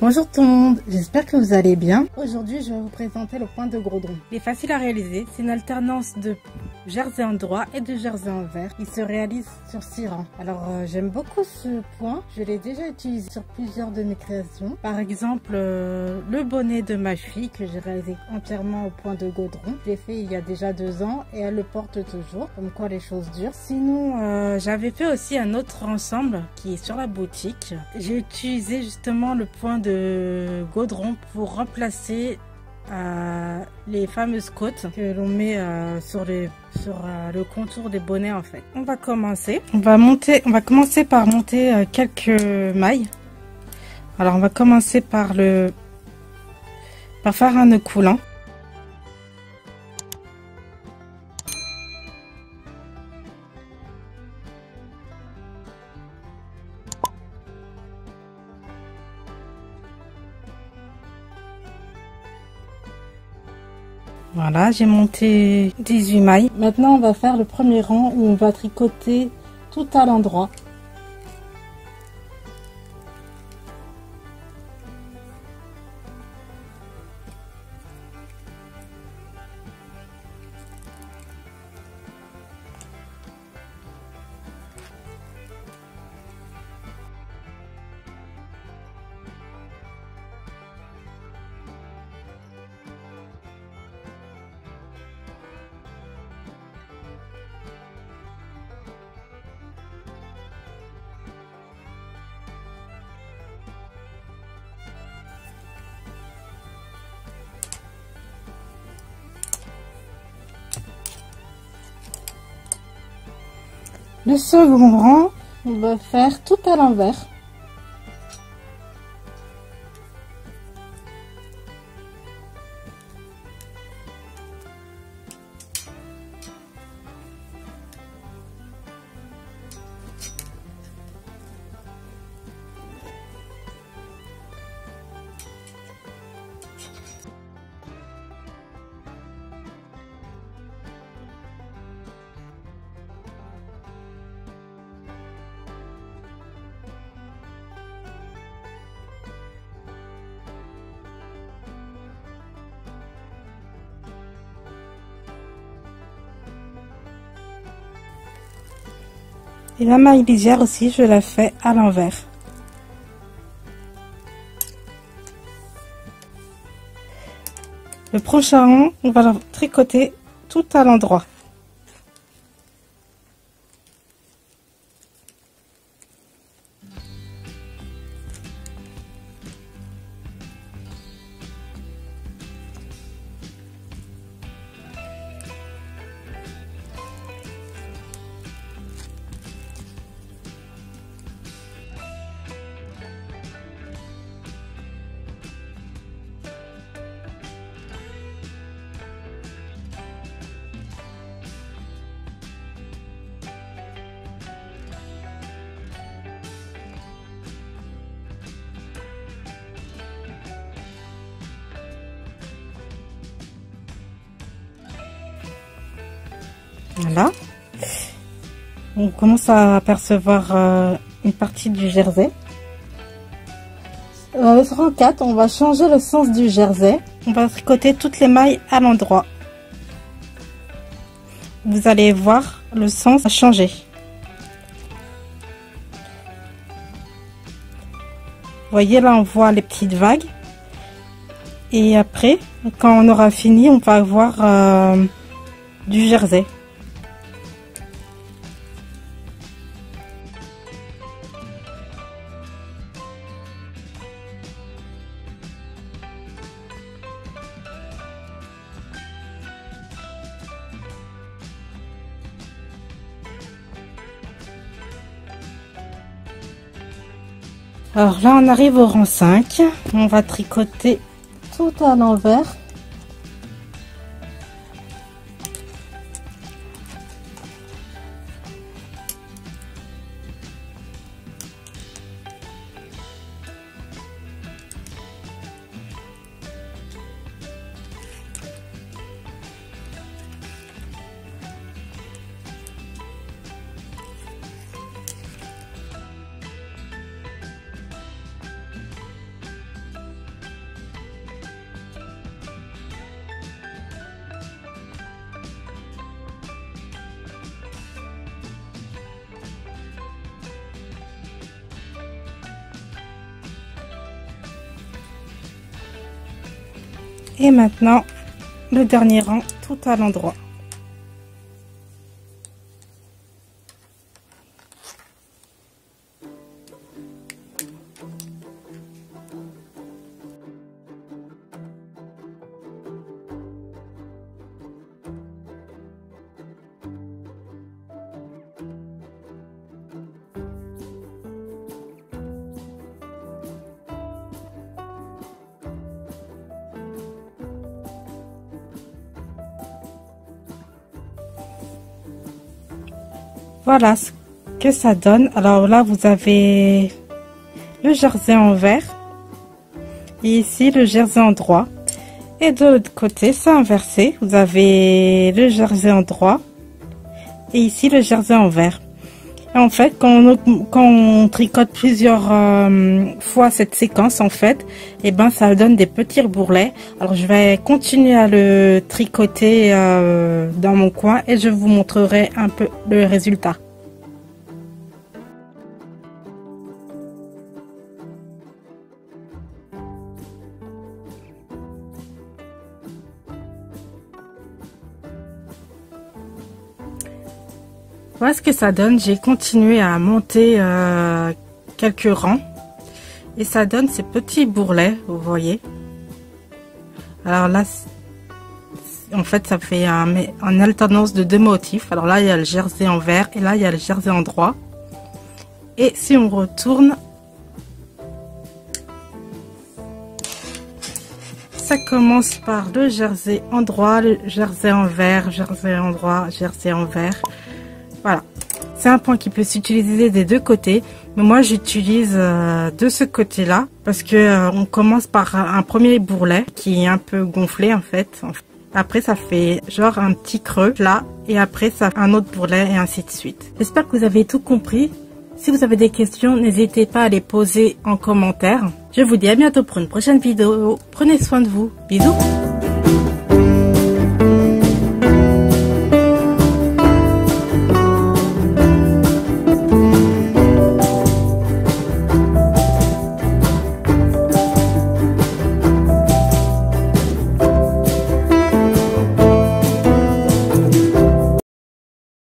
Bonjour tout le monde, j'espère que vous allez bien. Aujourd'hui, je vais vous présenter le point de Godron. Il est facile à réaliser, c'est une alternance de jersey en droit et de jersey en vert. Il se réalise sur 6 rangs. Alors, j'aime beaucoup ce point, je l'ai déjà utilisé sur plusieurs de mes créations. Par exemple, le bonnet de ma fille que j'ai réalisé entièrement au point de Godron. Je l'ai fait il y a déjà 2 ans et elle le porte toujours, comme quoi les choses durent. Sinon, j'avais fait aussi un autre ensemble qui est sur la boutique. J'ai utilisé justement le point de Godron pour remplacer les fameuses côtes que l'on met sur le contour des bonnets en fait. On va commencer. On va commencer par monter quelques mailles. Alors on va commencer par faire un nœud coulant. Voilà, j'ai monté 18 mailles. Maintenant, on va faire le premier rang où on va tricoter tout à l'endroit. Le second rang, on va faire tout à l'envers. Et la maille lisière aussi, je la fais à l'envers. Le prochain rang, on va le tricoter tout à l'endroit. Voilà, on commence à apercevoir une partie du jersey. Le rang 4, on va changer le sens du jersey. On va tricoter toutes les mailles à l'endroit. Vous allez voir, le sens a changé. Vous voyez là, on voit les petites vagues. Et après, quand on aura fini, on va avoir du jersey. Alors là, on arrive au rang 5. On va tricoter tout à l'envers. Et maintenant, le dernier rang tout à l'endroit. Voilà ce que ça donne. Alors là, vous avez le jersey en vert et ici le jersey en droit. Et de l'autre côté, c'est inversé. Vous avez le jersey en droit et ici le jersey en vert. Et en fait, quand on tricote plusieurs fois cette séquence, en fait, et ben ça donne des petits bourrelets. Alors je vais continuer à le tricoter dans mon coin et je vous montrerai un peu le résultat. Voilà ce que ça donne. J'ai continué à monter quelques rangs et ça donne ces petits bourrelets, vous voyez. Alors là, en fait, ça fait en alternance de deux motifs. Alors là, il y a le jersey en vert et là, il y a le jersey en droit. Et si on retourne, ça commence par le jersey en droit, le jersey en vert, jersey en droit, jersey en vert. Voilà, c'est un point qui peut s'utiliser des deux côtés, mais moi j'utilise de ce côté-là parce que on commence par un premier bourrelet qui est un peu gonflé en fait. Après ça fait genre un petit creux là et après ça fait un autre bourrelet et ainsi de suite. J'espère que vous avez tout compris. Si vous avez des questions, n'hésitez pas à les poser en commentaire. Je vous dis à bientôt pour une prochaine vidéo. Prenez soin de vous. Bisous.